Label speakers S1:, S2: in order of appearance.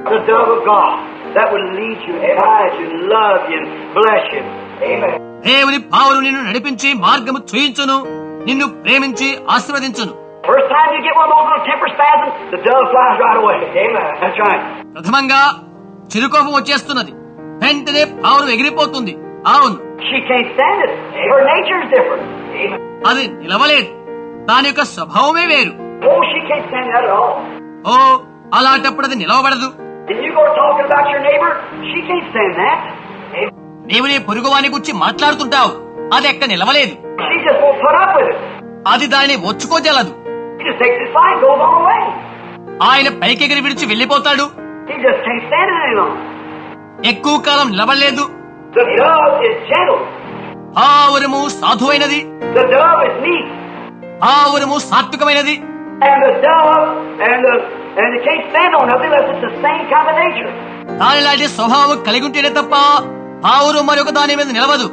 S1: The dove of God that will lead you, guide you, love you, and bless you. Amen.
S2: దేవుని పావులు నిన్ను నడిపించి మార్గము చూయించును, నిన్ను ప్రేమించి ఆశీర్వదించును.
S1: First time you get one of those little temper spasms, the dove flies right away. Amen. That's right.
S2: ప్రథమంగా చిరుకోపం వచ్చేస్తున్నది, వెంటనే పావులు ఎగిరిపోతుంది. అవును,
S1: She can't stand it. Her nature is different. Amen.
S2: అది నిలవలేదు, దాని యొక్క స్వభావమే వేరు.
S1: Oh, she can't stand that at all.
S2: ఓ, అలాంటప్పుడు అది నిలవబడదు.
S1: And you go talking about your neighbor, she can't stand that. Amen.
S2: నీవు నీ పొరుగువాని గురించి మాట్లాడుతుంటావు, అది ఎక్క నిలవలేదు.
S1: She just won't put up with it.
S2: అది దానిని ఒచ్చుకోజలదు.
S1: He just takes his fight, goes on away.
S2: ఆయన పైకెగిరి విడిచి వెళ్లిపోతాడు.
S1: He just can't stand it any longer.
S2: ఎక్కువ కాలం నిలవలేదు.
S1: The dove is gentle.
S2: పావురము సాధువైనది,
S1: The dove is meek.
S2: పావురము సాత్వికమైనది.
S1: And the dove and it can't stand on nothing unless it's the same kind of nature.
S2: దానిలాంటి స్వభావం కలిగి ఉంటేనే తప్ప పావురు మరొక దాని మీద నిలవదు.